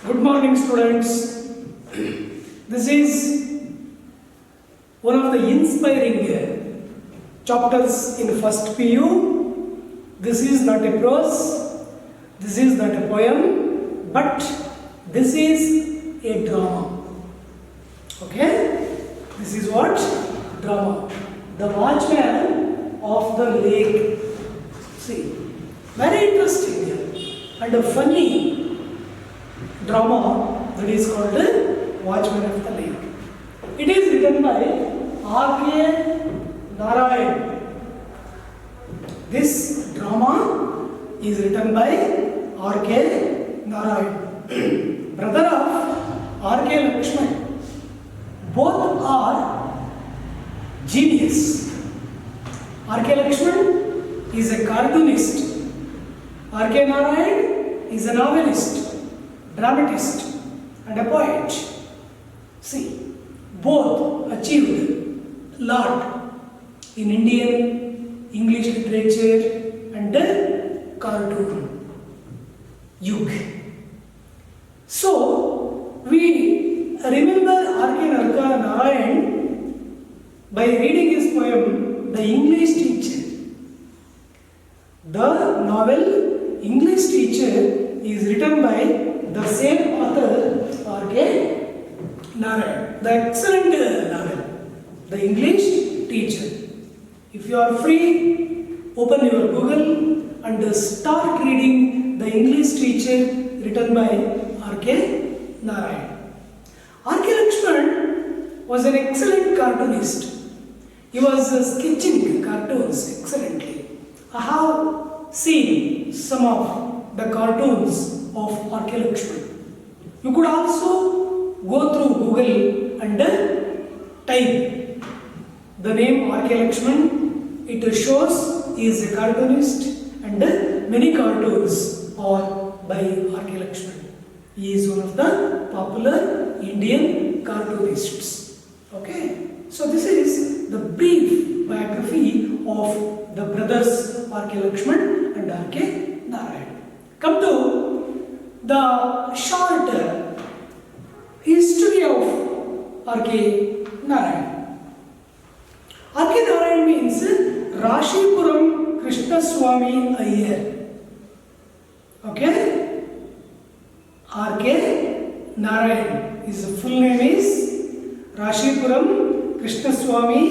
Good morning, students. This is one of the inspiring chapters in first PU. This is not a prose, this is not a poem, but this is a drama. Okay? This is what? Drama. The Watchman of the Lake. See, very interesting and a funny drama that is called Watchman of the Lake. It is written by R.K. Narayan. This drama is written by R.K. Narayan, brother of R.K. Lakshman. Both are genius. R.K. Lakshman is a cartoonist. R.K. Narayan is a novelist, dramatist and a poet. See, both achieved a lot in Indian English literature and cartoon yug. So, we remember R.K. Narayan by reading his poem, The English Teacher. The novel English Teacher is written by the same author, R.K. Narayan. The excellent novel, The English Teacher. If you are free, open your Google and start reading The English Teacher written by R.K. Narayan. R.K. Lakshman was an excellent cartoonist. He was sketching cartoons excellently. I have seen some of the cartoons of R.K. Lakshman. You could also go through Google and type the name R.K. Lakshman. It shows he is a cartoonist and many cartoons are by R.K. Lakshman. He is one of the popular Indian cartoonists. Okay, so this is the brief biography of the brothers R.K. Lakshman and R.K. Narayan. Come to the short history of R.K. Narayan. R.K. Narayan means Rashipuram Krishnaswamy Iyer. Okay? R.K. Narayan. His full name is Rashipuram Krishnaswamy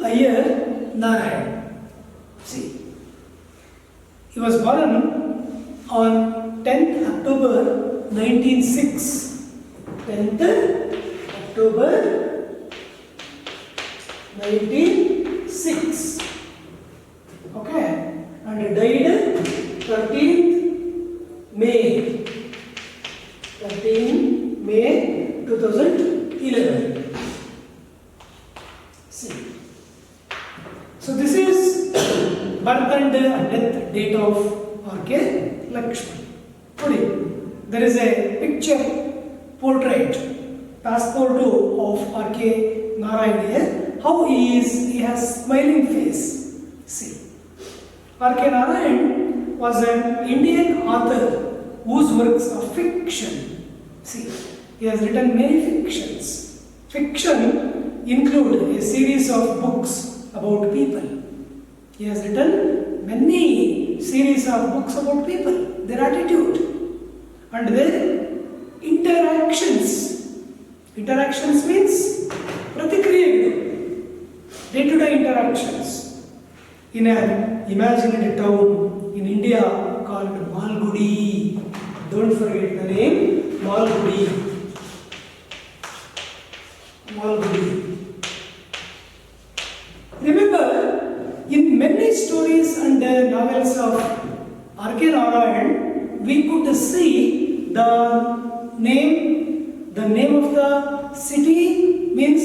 Iyer Narayan. See, he was born on 10th October 1906. 10th October 1906. Okay, and died 13th May 2011. See, so this is birth and death date of R.K. Lakshman. Today, there is a picture, portrait, passport of R.K. Narayan here. How he is, he has smiling face. See, R.K. Narayan was an Indian author whose works are fiction. See, he has written many fictions. Fiction include a series of books about people. He has written many series of books about people, their attitude and their interactions. Interactions means pratikriya, day-to-day interactions in an imaginary town in India called Malgudi. Don't forget the name, Malgudi. Malgudi. Remember, in many stories and novels of R.K. Narayan, we could see the name of the city means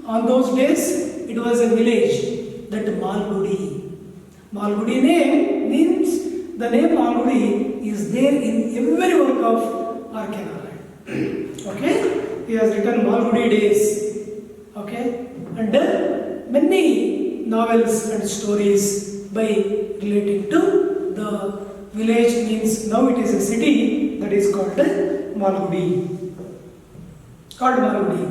on those days it was a village, that Malgudi. Malgudi name means the name Malgudi is there in every work of R.K. Narayan. Okay? He has written Malgudi Days. Okay? And many novels and stories by relating to the village means now it is a city that is called Malgudi. Called Malgudi.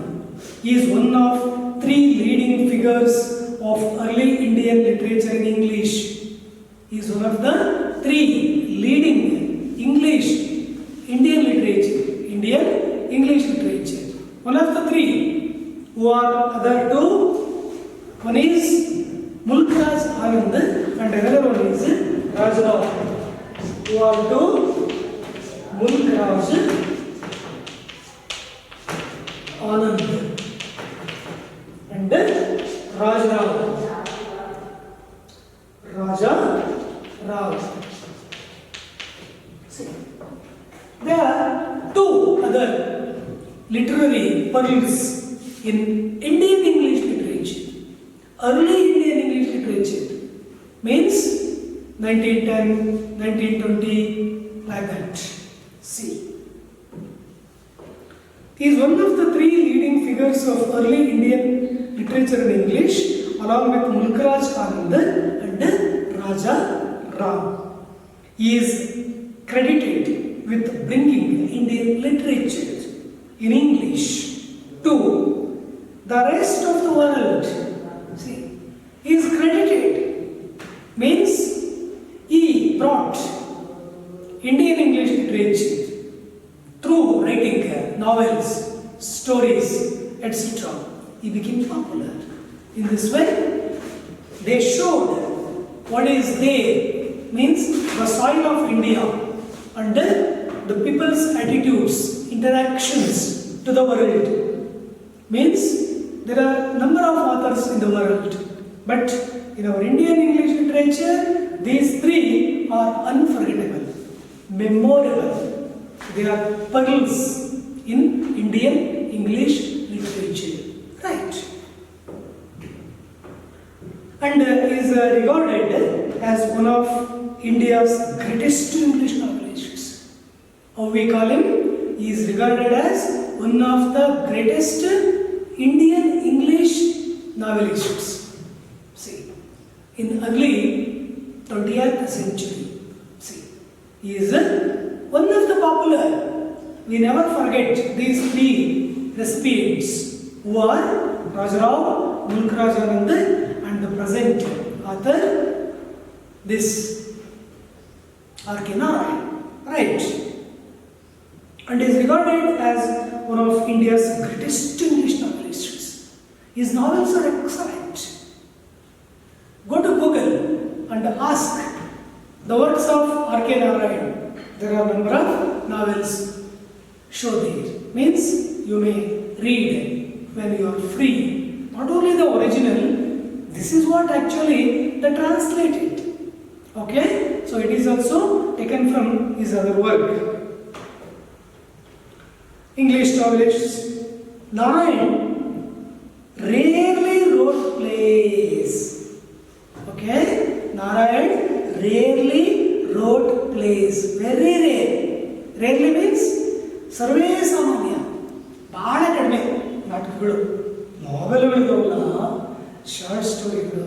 He is one of three leading figures of early Indian literature in English. He is one of the three leading Indian English literature. One of the three. Who are other two? One is Mulkraj Anand and another one is Rajrao. Who are two? Mulkraj Anand and Rajrao. Raja Rao. See, there are two other literary pearls in Indian English literature. Early Indian English literature means 1910, 1920, like that. See, he is one of the three leading figures of early Indian literature in English, along with Mulkraj Anand and Raja Rao. He is credited with bringing Indian literature in English to the rest of the world. See, he is credited means he brought Indian English literature through writing novels, stories, etc. He became popular. In this way, they showed what is there, means the soil of India and the people's attitudes, interactions to the world. Means there are number of authors in the world, but in our Indian English literature, these three are unforgettable, memorable. They are pearls in Indian English literature. Right. And is regarded as one of India's greatest English novelists. How we call him? He is regarded as one of the greatest Indian English novelists. See, in early 20th century. See, he is one of the popular. We never forget these three recipients who are Rajrao, Mulkraj Anand, and the present author, this R.K. Narayan, right? And is regarded as one of India's greatest English novelists. His novels are excellent. Go to Google and ask the works of R.K. Narayan. There are a number of novels show there. Means you may read when you are free. Not only the original, this is what actually the translated. Okay? So it is also taken from his other work. English novelist Narayan rarely wrote plays. Okay? Narayan rarely wrote plays. Very rare. Rarely means ಸರ್ವೇ ಸಾಮಾನ್ಯ. ಬಹಳ ಕಡಿಮೆ ನಾಟಕಗಳು, ನಾವೆಲ್ಗಳಿಗಲ್ಲ, short ಸ್ಟೋರಿಗಳು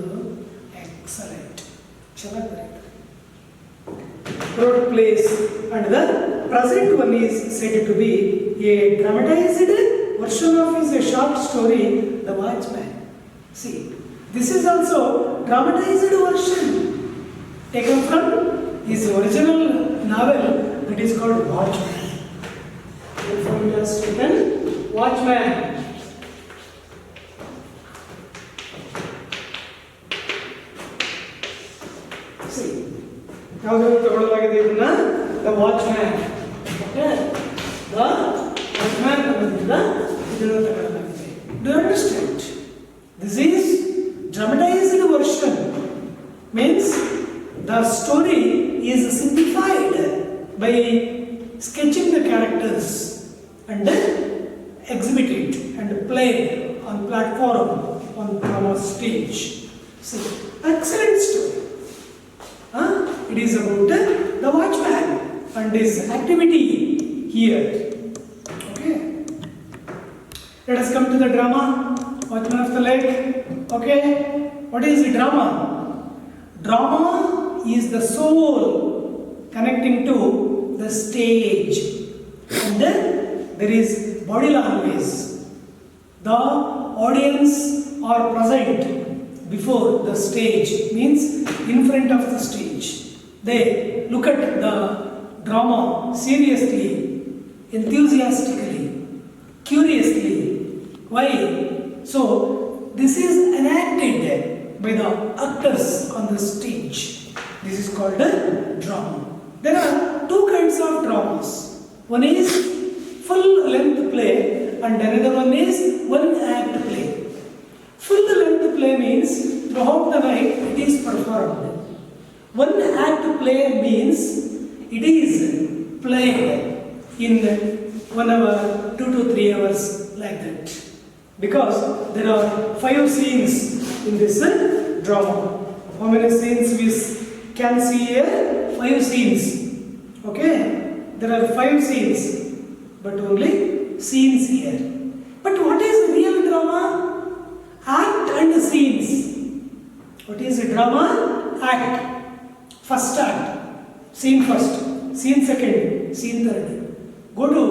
excellent, ಚೆನ್ನಾಗಿ ಬರೀತಾರೆ. Wrote plays, and the present one is said to be a dramatized version of his short story, The Watchman. See, this is also dramatized version taken from his original novel that is called Watchman. Therefore, it has taken Watchman. See, ಯಾವುದಾದ್ರು ತಗೊಳ್ಳಲಾಗಿದೆ ಇದನ್ನ the watchman. Okay, the watchman ಅನ್ನೋದ್ರಿಂದ ಇದನ್ನು ತಗೊಳ್ಳಲಾಗಿದೆ. Do you understand? This is dramatised version. Means the story is simplified by sketching the characters and exhibited and played on platform, on drama stage. See, excellent story. It is about the watchman and his activity here. Okay. Let us come to the drama, Watchman of the Lake. Okay. What is the drama? Drama is the soul connecting to the stage. And then there is body language. The audience are present before the stage, means in front of the stage. They look at the drama seriously, enthusiastically, curiously. Why? So, this is enacted by the actors on the stage. This is called a drama. There are two kinds of dramas. One is full length play and another one is one act play. Full length play means throughout the night it is performed. One act play means it is played in 1 hour, 2 to 3 hours, like that. Because there are 5 scenes in this drama. How many scenes we can see here? 5 scenes. Okay? There are 5 scenes, but only scenes here. But what is real drama? Act and scenes. What is a drama? Act. First act. Scene first. Scene second. Scene third. Go to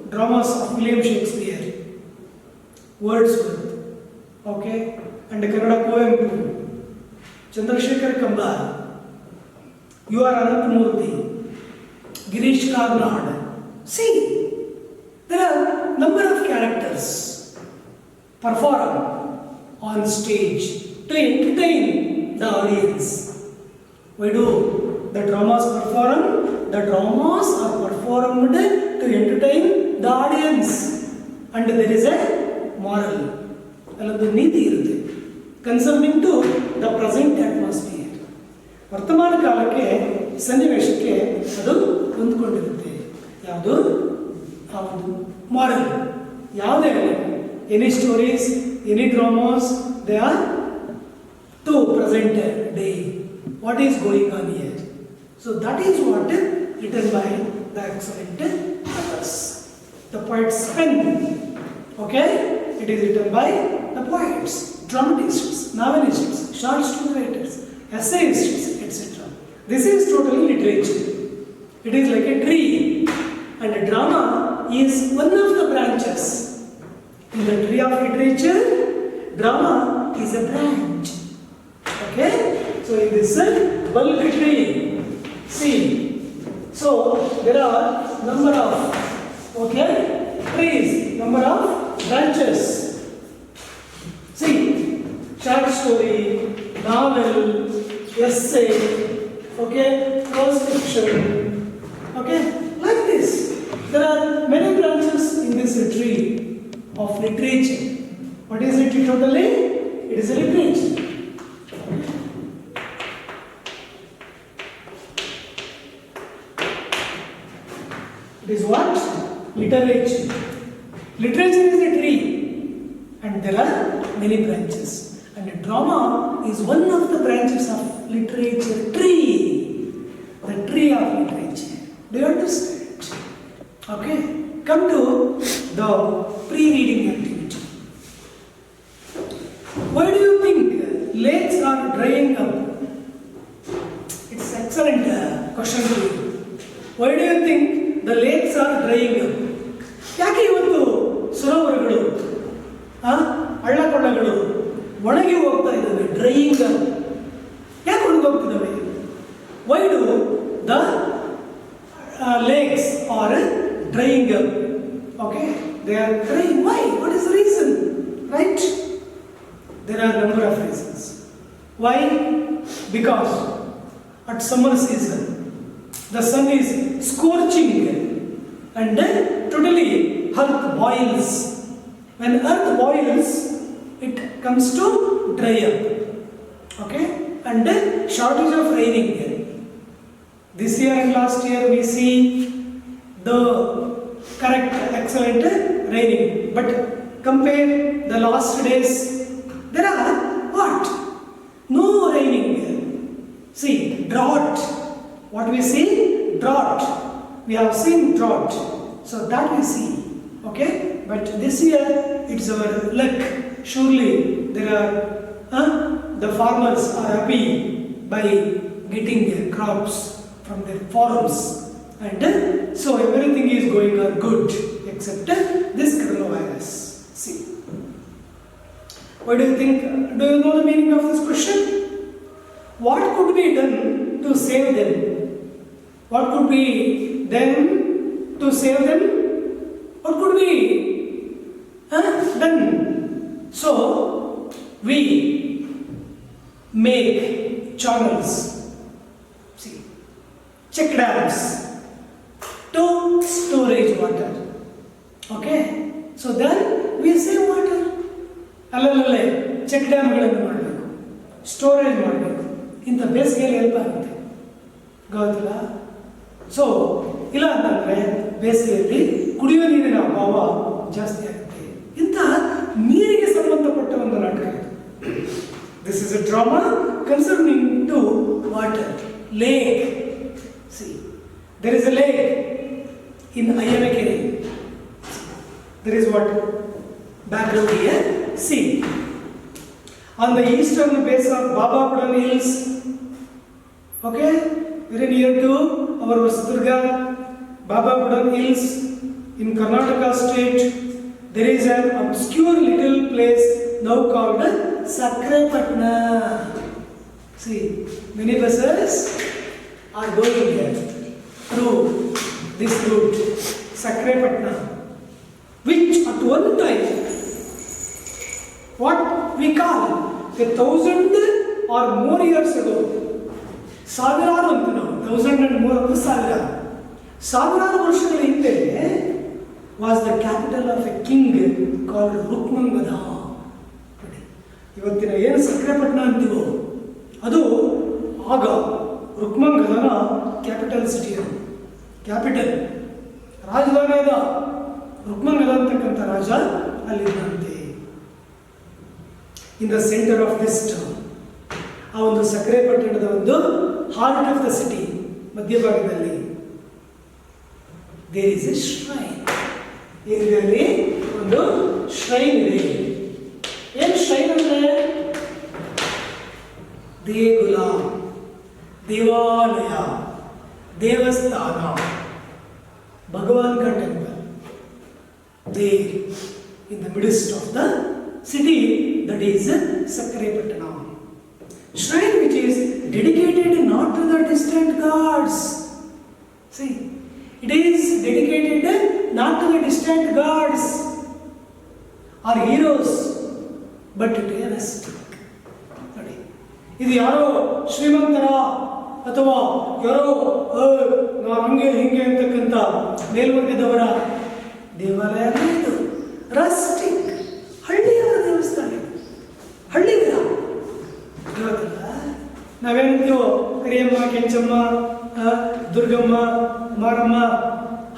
dramas of William Shakespeare, Wordsworth, okay, and Kannada poem, Chandrasekhar Kambar, U.R. Ananthamurthy, Girish Karnad. See, there are number of characters perform on stage to entertain the audience. Why do the dramas perform? The dramas are performed to entertain the audience, and there is a moral. Alladu neeti irutte concerning to the present atmosphere. ವರ್ತಮಾನ ಕಾಲಕ್ಕೆ ಸನ್ನಿವೇಶಕ್ಕೆ ಅದು ಹೊಂದಿಕೊಂಡಿರುತ್ತೆ. ಯಾವುದು? ಹೌದು, moral. ಯಾವುದೇ any stories, any dramas, they are to present day. What is going on here? So that is what written by the excellent authors. The poet's pen. Okay? It is written by the poets, dramatists, novelists, short story writers, essayists, etc. This is totally literature. It is like a tree, and a drama is one of the branches. In the tree of literature, drama is a branch. Okay? So in this bulk tree, see, so there are number of, okay, trees, number of branches. See, short story, novel, essay, okay, prose fiction, okay, like this. There are many branches in this tree of literature. What is it totally? It is a literature. It is what? Literature. Literature is a tree, and there are many branches. And a drama is one of the branches of literature tree. The tree of literature. Do you understand? Okay. Come to the pre-reading activity. Why do you think lakes are drying up? It's an excellent question to you. Why do you think the lakes are drying up? ಯಾಕೆ ಇವತ್ತು ಸರೋವರಗಳು, ಹಳ್ಳಕೊಳ್ಳಗಳು ಒಣಗಿ ಹೋಗ್ತಾ ಇದ್ದಾವೆ? Drying up. ಯಾಕೆ ಒಣಗೋಗ್ತಿದ್ದಾವೆ? Why do the lakes are drying up? Okay, they are drying. Why? What is the reason? Right? There are a number of reasons. Why? Because at summer season, the sun is scorching and then totally earth boils. When earth boils, it comes to dry up. Okay? And then shortage of raining. This year and last year we see the correct, excellent raining. But compare the last days, there are what? No raining. See, drought. What we see? Drought. We have seen drought. So that we see. Okay? But this year it's our luck. Surely there are, the farmers are happy by getting their crops. from their forums, and so everything is going on good except this coronavirus. See, what do you think? Do you know the meaning of this question? What could be done to save them? What could be done to save them? What could be done? So we make channels, see, check dams to storage water. Okay, so then we save water. ಅಲ್ಲಲ್ಲೇ check ಡ್ಯಾಮ್ಗಳನ್ನು ಮಾಡಬೇಕು, storage ಮಾಡಬೇಕು. ಇಂಥ ಬೇಸಿಗೆಯಲ್ಲಿ help ಆಗುತ್ತೆ, ಗೊತ್ತಿಲ್ಲ. So ಇಲ್ಲ ಅಂತಂದರೆ ಬೇಸಿಗೆಯಲ್ಲಿ ಕುಡಿಯುವ ನೀರಿನ ಅಭಾವ ಜಾಸ್ತಿ ಆಗುತ್ತೆ. ಇಂಥ ನೀರಿಗೆ ಸಂಬಂಧಪಟ್ಟ ಒಂದು ನಾಟಕ ಇದು. This is a drama concerning to water, lake. See, there is a lake in Ayanakere. There is what background here. See, on the eastern base of Baba Budan Hills, okay, very near to our Vasudurga, Baba Budan Hills in Karnataka state, there is an obscure little place now called Sakrepatna. See, many buses are going there through this route, Sakrepatna, which at one time, what we call 1,000 or more years ago, ಸಾವಿರಾರು ಅಂತ ನಾವು 1000 and more of ಸಾವಿರಾರು ವರ್ಷಗಳ ಹಿಂದೆ was the capital of a king called ರುಕ್ಮಂಗದ. ಇವತ್ತಿನ ಏನು ಸಕ್ರೆಪಟ್ಟಣ ಅಂತೀವೋ ಅದು ಆಗ ರುಕ್ಮಂಗದನ ಕ್ಯಾಪಿಟಲ್ ಸಿಟಿ, ಅದು ಕ್ಯಾಪಿಟಲ್ ರಾಜಧಾನಿ ಅದ. ರುಕ್ಮಂಗದ ಅಂತಕ್ಕಂಥ ರಾಜ ಅಲ್ಲಿದ್ದಂತೆ. In the centre of this town, ಆ ಒಂದು ಸಕ್ರೆಪಟ್ಟಣದ ಒಂದು ಹಾರ್ಟ್ ಆಫ್ ದ ಸಿಟಿ ಮಧ್ಯಭಾಗದಲ್ಲಿ ದೇರ್ ಇಸ್ ಎ ಶ್ರೈನ್. ಇದರಲ್ಲಿ ಒಂದು ಶ್ರೈನ್ ಇದೆ. ಏನು ಶ್ರೈನ್ ಅಂದ್ರೆ ದೇಗುಲ, ದೇವಾಲಯ, ದೇವಸ್ಥಾನ, ಭಗವಾನ್ का temple there in the midst of the city, that is Sakrepatna. Shrine which is dedicated not to the distant gods. See, it is dedicated not to the distant gods or heroes, but to a rustic. ಇದು ಯಾರೋ ಶ್ರೀಮಂತರ ಅಥವಾ ಯಾರೋ ನಾವು ಹಂಗೆ ಹಿಂಗೆ ಅಂತಕ್ಕಂಥ ಮೇಲ್ವರ್ಗದವರ ದೇವಾಲಯ ಇದು. ರಸ್ಟಿಕ್, ಹಳ್ಳಿಯವರ ದೇವಸ್ಥಾನ, ಹಳ್ಳಿಗರ. ಗೊತ್ತಿಲ್ಲ, ನಾವೇನಿದ್ದೀವೋ ಕರಿಯಮ್ಮ, ಕೆಂಚಮ್ಮ, ದುರ್ಗಮ್ಮ, ಮಾರಮ್ಮ,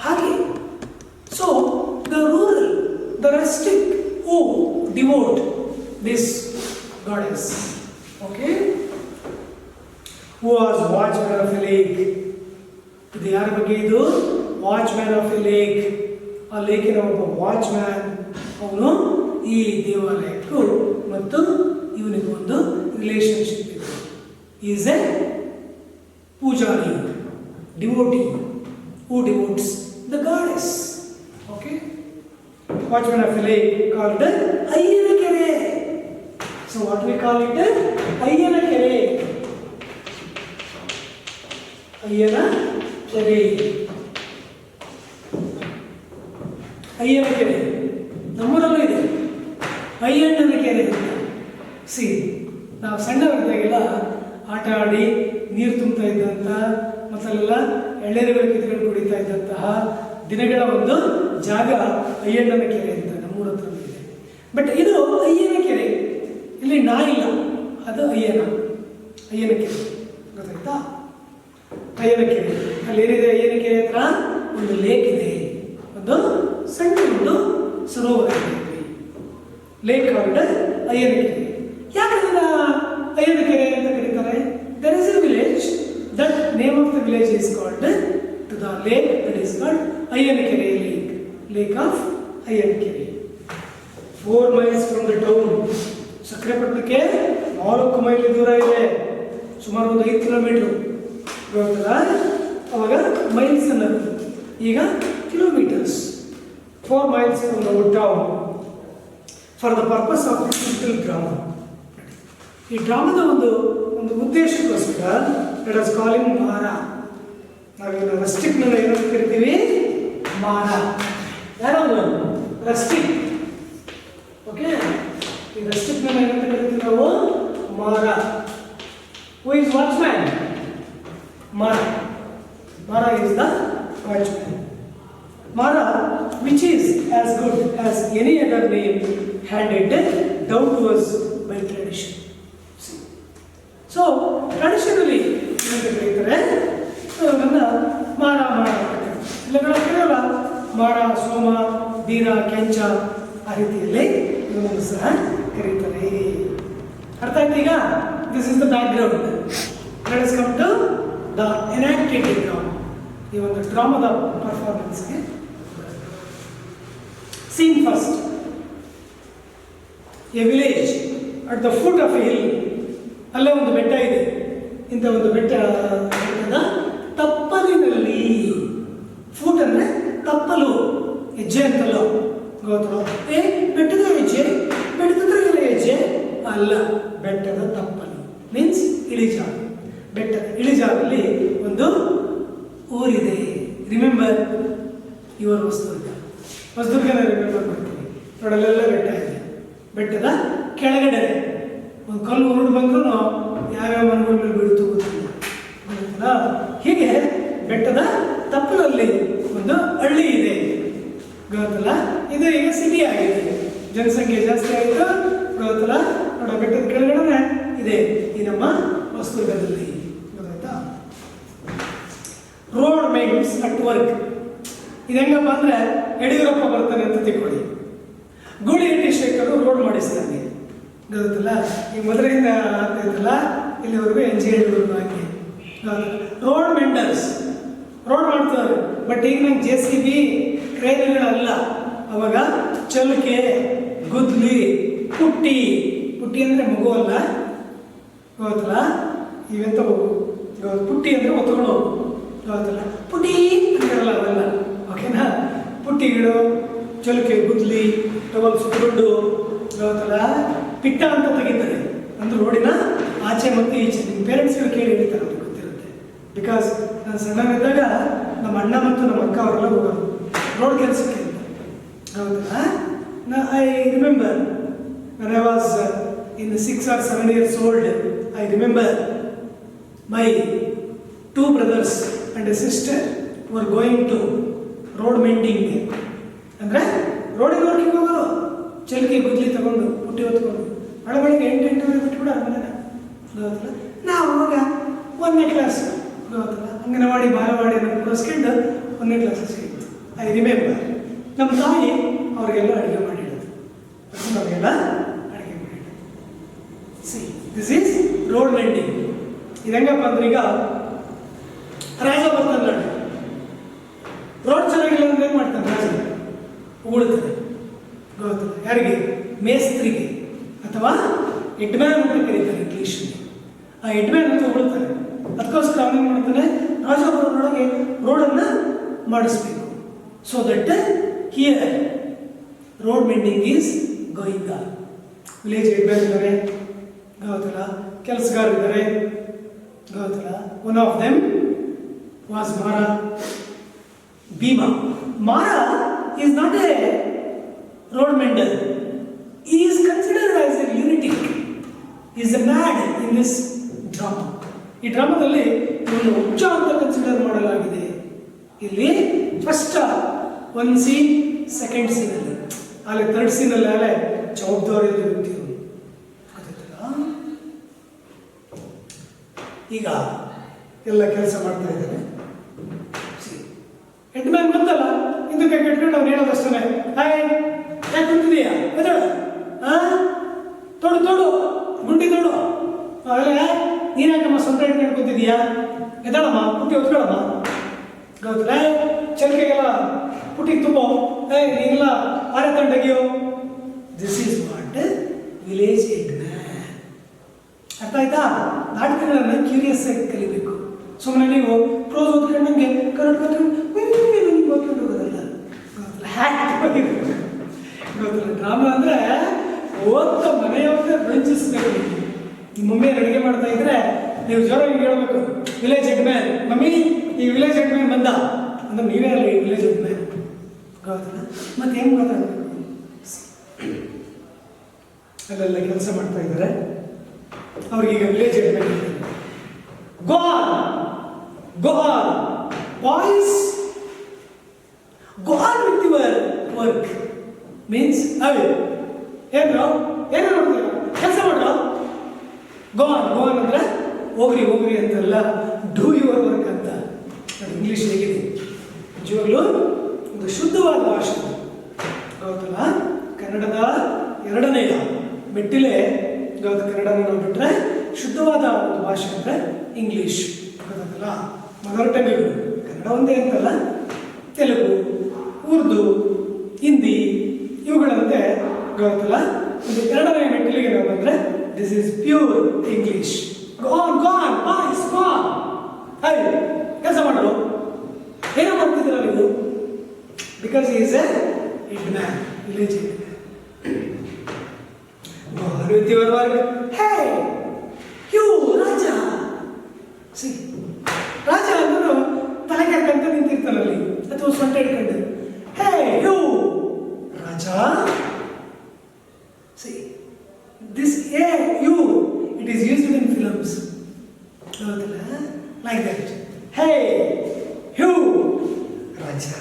ಹಾಗೆ. So the rural, the rustic who devote this goddess. Okay, who was watchman of a lake. ಇದು ಯಾರ ಬಗ್ಗೆ? ಇದು ವಾಚ್ಮ್ಯಾನ್ ಆಫ್ ಎ ಲೇಕ್. ಆ ಲೇಕಿನ ಒಬ್ಬ ವಾಚ್ಮ್ಯಾನ್, ಅವನು ಈ ದೇವಾಲಯಕ್ಕೂ ಮತ್ತು ಇವನಿಗೂ ಒಂದು ರಿಲೇಶನ್ಶಿಪ್ ಇದೆ. His a pujari, devotee, who devotes the goddess. Okay, watchman of a lake called Ayyanakere. So what we call it? Ayyanakere. Ayyanakere. Ayyanakere. ನಮ್ಮೂರಲ್ಲೂ ಇದೆ ಅಯ್ಯಣ್ಣನಕೆರೆ. ಸಿ, ನಾವು ಸಣ್ಣವರಿದ್ದಾಗೆಲ್ಲ ಆಟ ಆಡಿ ನೀರು ತುಂಬ್ತಾ ಇದ್ದಂಥ ಮತ್ತಲ್ಲೆಲ್ಲ ಎಳ್ಳೆರೆಗಳು ಕಿತ್ಕೊಂಡು ಕುಡಿತಾ ಇದ್ದಂತಹ ದಿನಗಳ ಒಂದು ಜಾಗ ಅಯ್ಯಣ್ಣನಕೆರೆ ಅಂತ ನಮ್ಮೂರ ಹತ್ರ ಇದೆ. ಬಟ್ ಇದು ಅಯ್ಯನಕೆರೆ, ಇಲ್ಲಿ ನಾ ಇಲ್ಲ, ಅದು ಅಯ್ಯನಕೆರೆ. ಗೊತ್ತಾಯ್ತಾ? ಅಯ್ಯನಕೆರೆ ಅಲ್ಲಿ ಏನಿದೆ? ಅಯ್ಯನಕೆರೆ ಹತ್ರ ಒಂದು ಲೇಕ್ ಇದೆ, ಒಂದು ಸಣ್ಣ ಒಂದು ಸರೋವರ ಇದೆ, ಲೇಕ್ ಕಾಲ್ಡ್ ಅಯ್ಯನಕೆರೆ. ಯಾಕೆ ಅದನ್ನ ಅಯ್ಯನಕೆರೆ ಅಂತ ಕರೀತಾರೆ? There is a village, that name of the village is called to the lake, that is called Ayyanakere lake, lake of Ayyanakere. 4 miles from the town. ಸಕ್ರೆಪಟ್ಟಣಕ್ಕೆ 4 ಮೈಲಿ ದೂರ ಇದೆ, ಸುಮಾರು ಒಂದು 5 ಕಿಲೋಮೀಟರ್. ಗೊತ್ತಲ್ಲ, ಅವಾಗ ಮೈಲ್ಸ್ ಅನ್ನೋದು, ಈಗ kilometres. 4 miles from our town for the purpose of this little drama. ಈ ಡ್ರಾಮಾದ ಒಂದು ಉದ್ದೇಶಕ್ಕೋಸ್ಕರ ಲೆಟ್ ಅಸ್ ಕಾಲ್ ಹಿಮ್ ಮಾರ. ನಾವೀಗ ರಸ್ಟಿಕ್ನಲ್ಲಿ ಏನಂತ ಕರಿತೀವಿ? ಮಾರ. ಯಾರದು? ರಸ್ಟಿಕ್. ಓಕೆ, ಈ ರಸ್ಟಿಕ್ನಲ್ಲಿ ಏನಂತ ಕರಿತೀವಿ ನಾವು? ಮಾರ. Who is watchman? ಮಾರ. ಮಾರ is the watchman. Mara, which is as good as any other name handed down to us by tradition. See. So, traditionally, Mara, Mara, Soma, Dira, Kencha, ಆ ರೀತಿಯಲ್ಲಿ ಇವನು ಸಹ ಕರೀತಾರೆ. ಅರ್ಥ ಆಯ್ತು ಈಗ? This is the background. Let us come to the enacted drama. ಈ ಒಂದು ಡ್ರಾಮಾದ ಪರ್ಫಾರ್ಮೆನ್ಸ್ಗೆ scene first. A village at the foot of a hill. ಅಲ್ಲೇ ಒಂದು ಬೆಟ್ಟ ಇದೆ. ಇಂಥ ಒಂದು ಬೆಟ್ಟದ ತಪ್ಪಲಿನಲ್ಲಿ, ಫೂಟ್ ಅಂದರೆ ತಪ್ಪಲು, ಹೆಜ್ಜೆ ಅಂತಲ್ಲ, ಗೊತ್ತಲ್ಲ? ಬೆಟ್ಟದ ಹೆಜ್ಜೆ, ಬೆಟ್ಟದ ಹೆಜ್ಜೆ ಅಲ್ಲ, ಬೆಟ್ಟದ ತಪ್ಪಲು ಮೀನ್ಸ್ ಇಳಿಜಾರು. ಬೆಟ್ಟದ ಇಳಿಜಾರಲ್ಲಿ ಒಂದು ಊರಿದೆ. Remember your Hosadurga. ಹೊಸದುರ್ಗನ ರಿಮೆಂಬರ್ ಮಾಡ್ತೀವಿ. ನೋಡಲ್ಲೆಲ್ಲ ಬೆಟ್ಟ ಇದೆ. ಬೆಟ್ಟದ ಕೆಳಗಡೆ ಒಂದು ಕಲ್ಲು ಉರುಳು ಬಂದ್ರೂ ಯಾವ್ಯಾವ ಮನೆಗಳ ಮೇಲೆ ಬೀಳ್ತು ಗೊತ್ತಿಲ್ಲ. ಹೀಗೆ ಬೆಟ್ಟದ ತಪ್ಪಲಲ್ಲಿ ಒಂದು ಹಳ್ಳಿ ಇದೆ, ಗೊತ್ತಲ್ಲ? ಇದು ಈಗ ಸಿಟಿ ಆಗಿದೆ, ಜನಸಂಖ್ಯೆ ಜಾಸ್ತಿ ಆಯಿತು, ಗೊತ್ತಲ್ಲ? ನೋಡ, ಬೆಟ್ಟದ ಕೆಳಗಡೆ ಇದೆ ಈ ನಮ್ಮ ಹೊಸದುರ್ಗದಲ್ಲಿ, ಗೊತ್ತಾಯ್ತಾ? Road mains at work. ಇದು ಹೆಂಗಪ್ಪ ಅಂದರೆ ಯಡಿಯೂರಪ್ಪ ಬರ್ತಾನೆ ಅಂತ ತಿಳ್ಕೊಳ್ಳಿ, ಗೂಳಿಹಟ್ಟಿ ಶೇಖರ್ ರೋಡ್ ಮಾಡಿಸ್ತಾನೆ, ಗೊತ್ತಲ್ಲ? ಈ ಮೊದಲಿಂದ ಆಗ್ತಾಯಿತ್ತಲ್ಲ ಇಲ್ಲಿವರೆಗೂ NGA ಹಾಕಿ ರೋಡ್ ಮೆಂಡರ್ಸ್ ರೋಡ್ ಮಾಡ್ತಾರೆ. ಬಟ್ ಈಗ ನಂಗೆ JCB ಕ್ರೇನ್ಗಳಲ್ಲ, ಅವಾಗ ಚಲಕೆ, ಗುದ್ಲಿ, ಪುಟ್ಟಿ. ಪುಟ್ಟಿ ಅಂದರೆ ಮಗು ಅಲ್ಲ, ಗೊತ್ತಲ್ಲ? ಇವೆಂತ ಪುಟ್ಟಿ ಅಂದರೆ ಒತ್ಕೊಂಡು, ಗೊತ್ತಲ್ಲ? ಪುಟ್ಟಿ ಅಂತಾರಲ್ಲ, ಅವೆಲ್ಲ ಓಕೆನಾ? ಪುಟ್ಟಿಗಳು, ಚಲಕೆ, ಗುದ್ಲಿ, ಟವಲ್ ಸುತ್ತಕೊಂಡು, ಗೊತ್ತಲ್ಲ? ಪಿಟ್ಟ ಅಂತ ತೆಗಿತಾರೆ, ಅಂದ್ರೆ ರೋಡಿನ ಆಚೆ ಮತ್ತು ಈಚೆ. ನಿಮ್ಮ ಪೇರೆಂಟ್ಸ್ಗಳು ಕೇಳಿ ಹೇಳ್ತಾರೆ, ಅವ್ರಿಗೆ ಗೊತ್ತಿರುತ್ತೆ. ಬಿಕಾಸ್ ನಾನು ಸಣ್ಣವಿದ್ದಾಗ ನಮ್ಮ ಅಣ್ಣ ಮತ್ತು ನಮ್ಮ ಅಕ್ಕ ಅವರೆಲ್ಲ ಹೋಗೋರು ರೋಡ್ ಕೆಲಸಕ್ಕೆ ಅಂತ, ಹೌದಾ? I remember when I was in 6 or 7 years old, I remember my 2 brothers and a sister were going to road mending. ಅಂದರೆ ರೋಡಿನ ವರ್ಕಿಂಗ್ ಹೋಗೋರು, ಚಲಿಕೆ ಗುದ್ಲಿ ತಗೊಂಡು, ಪುಟ್ಟಿ ಹೊತ್ಕೊಂಡು, ಬೆಳಗ್ಗೆ 8 ಬಿಟ್ಬಿಡ ಮನೇನ, ಗೊತ್ತಲ್ಲ? ನಾವು ಅವಾಗ 1ನೇ ಕ್ಲಾಸ್, ಗೊತ್ತಲ್ಲ? ಅಂಗನವಾಡಿ, ಬಾಲವಾಡಿ ಅನ್ನೋದು ಕೂಡಿಸ್ಕೊಂಡು 1ನೇ ಕ್ಲಾಸ್ ಸಿಕ್ಕಿತ್ತು. ಐ ರಿಮೆಂಬರ್ ನಮ್ಮ ತಾಯಿ ಅವ್ರಿಗೆಲ್ಲ ಅಡುಗೆ ಮಾಡಿಡೋದು, ನಮಗೆಲ್ಲ ಅಡುಗೆ ಮಾಡಿಡೋದು. See, this is road mending. ಇದು ಹೆಂಗಪ್ಪ ಅಂದ್ರೆ, ಈಗ ರಾಜ ಬರ್ತಾನೆ ನೋಡಿ, ರೋಡ್ ಚೆನ್ನಾಗಿಲ್ಲ ಅಂದ್ರೆ ಏನು ಮಾಡ್ತಾನೆ ರಾಜ? ಉಗುಳ್ತಾನೆ, ಗೊತ್ತಲ್ಲ? ಯಾರಿಗೆ? ಮೇಸ್ತ್ರಿಗೆ ಅಥವಾ ಹೆಡ್ಮ್ಯಾನ್ ಅಂತ ಕರೀತಾರೆ ಇಂಗ್ಲೀಷಲ್ಲಿ. ಆ ಹೆಡ್ಮ್ಯಾನ್ ಅಂತ ಉಗುಳ್ತಾನೆ. ಅದಕ್ಕೋಸ್ಕರ ಅವನೇನು ಮಾಡ್ತಾನೆ? ರಾಜ ಬರೋದ್ರೊಳಗೆ ರೋಡನ್ನು ಮಾಡಿಸ್ಬೇಕು. So that here road mending is going on. Village headman ಇದ್ದಾರೆ, ಗೊತ್ತಲ್ಲ? ಕೆಲಸಗಾರರಿದ್ದಾರೆ, ಗೊತ್ತಲ್ಲ? ಒನ್ ಆಫ್ ದೆಮ್ ವಾಸ್ ಮಾರ ಭೀಮಾ. ಮಾರ is not a road mender. He is considered as a lunatic. He is a mad in this drama. ಈ ಡ್ರಾಮಾದಲ್ಲಿ ಇವನು ಹುಚ್ಚ ಅಂತ consider ಮಾಡಲಾಗಿದೆ. ಇಲ್ಲಿ ಫಸ್ಟ್ 1 scene, 2nd scene-ಅಲ್ಲಿ, ಅಲ್ಲಿ 3rd scene-ಅಲ್ಲಿ ಅಲ್ಲೇ ಜವಾಬ್ದಾರಿಯಾದ ವ್ಯಕ್ತಿ ಇವನು, ಗೊತ್ತಾಯ್ತಲ್ಲ? ಈಗ ಎಲ್ಲ ಕೆಲಸ ಮಾಡ್ತಾ ಇದ್ದಾರೆ. ಹೆಡ್ಮ್ಯಾನ್ ಗೊತ್ತಲ್ಲ, ಹಿಂದಕ್ಕೆ ಕಟ್ಕೊಂಡು ಅವ್ನು ಹೇಳೋದಷ್ಟೇ, ಹಾಯ್ ಯಾಕೆ ಕುಂತಿದೀಯಾ, ಎದಳ, ತೋಡು ಗುಂಡಿ ತೋಡು, ಅವೆಲ್ಲ ನೀನು ಯಾಕಮ್ಮ ಸ್ವಂತ ಇಟ್ಕೊಂಡು ಕುಂತಿದೀಯಾ, ಎದಳಮ್ಮ, ಪುಟ್ಟಿ ಹೊತ್ಕೊಳಮ್ಮ, ಗೊತ್ತಲ್ಲ? ಚಲಿಕೆಗೆಲ್ಲ ಪುಟ್ಟಿಗೆ ತುಂಬೋ, ನೀನೆಲ್ಲ ಆರೆ ತಂಡಗಿಯೋ. This is what village headman. ಅರ್ಥ ಆಯ್ತಾ? ನಾಟಕಗಳನ್ನು ಕ್ಯೂರಿಯಸ್ ಆಗಿ ಕಲಿಬೇಕು. ಸುಮ್ಮನೆ ನೀವು ಪ್ರೋಸ್ ಓದ್ಕೊಂಡಂಗೆ ಕನ್ನಡ ಓದ್ಕೊಂಡು ಹೋಗೋದಲ್ಲ, ಗೊತ್ತಿಲ್ಲ. ಡ್ರಾಮಾ ಅಂದರೆ ಓದ್ತಾ ಮನೆಯವ್ರನ್ನೇ ರಂಜಿಸ್ಬೇಕು. ನಿಮ್ಮ ಮಮ್ಮಿ ಅಡುಗೆ ಮಾಡ್ತಾ ಇದ್ರೆ ನೀವು ಜ್ವರ ಹಿಂಗೆ ಹೇಳ್ಬೇಕು, ವಿಲೇಜ್ ಹೆಡ್ ಮ್ಯಾನ್, ಮಮ್ಮಿ ಈ ವಿಲೇಜ್ ಹೆಡ್ ಮ್ಯಾನ್ ಬಂದ ಅಂದ್ರೆ ನೀವೇ ಅಲ್ಲ ಈ ವಿಲೇಜ್ ಹೆಡ್ ಮ್ಯಾನ್, ಗೊತ್ತಿಲ್ಲ. ಮತ್ತೆ ಹೆಂಗೆ ಮಾತಾಡಬೇಕು? ಅಲ್ಲೆಲ್ಲ ಕೆಲಸ ಮಾಡ್ತಾ ಇದ್ದಾರೆ, ಅವ್ರಿಗೀಗ village headman go on boys, go on with your work means ಏನು ನೋಡ್ತೀರ ಕೆಲಸ ಮಾಡೋ, ಗೋ ಆನ್ ಅಂದ್ರೆ ಹೋಗ್ರಿ ಅಂತಲ್ಲ, ಡೂ ಯುವರ್ ವರ್ಕ್ ಅಂತ. ಅದು ಇಂಗ್ಲೀಷ್ ಹೇಗಿದೆ ನಿಜವಾಗ್ಲೂ ಒಂದು ಶುದ್ಧವಾದ ಭಾಷೆ, ಗೊತ್ತಲ್ಲ. ಕನ್ನಡದ ಎರಡನೆಯ ಮೆಟ್ಟಿಲೆ ಕನ್ನಡನ ನಾವು ಬಿಟ್ಟರೆ ಶುದ್ಧವಾದ ಒಂದು ಭಾಷೆ ಅಂದರೆ ಇಂಗ್ಲೀಷ್, ಗೊತ್ತಲ್ಲ. ಮದರ್ ಟಂಗ್ಗಳು ಕನ್ನಡ ಒಂದೇ ಅಂತಲ್ಲ, ತೆಲುಗು, ಉರ್ದು, ಹಿಂದಿ ಇವುಗಳಂತೆ, ಗೊತ್ತಲ್ಲ. ಒಂದು ಎರಡನೆಯ ಮೆಟ್ಟಿಲಿಗೆ ನಾವು ಬಂದರೆ this is pure English. Gone boys gone. ಕೆಲಸ ಮಾಡಲು ಏನೋ ಮಾಡ್ತಿದ್ದೀರ ನೀವು? Because his a headman, village headman. Gone with your work. Hey you Raja. See ರಾಜ ಅಂದರೂ ತಲೆ ಕೆಡ್ಕಂತ ನಿಂತಿರ್ತಾನಲ್ಲಿ ಅಥವಾ ಸೊಂಟ ಹಿಡ್ಕೊಂಡು, hey you Raja. See, this you, it is used in films, like that. Hey, you, Raja,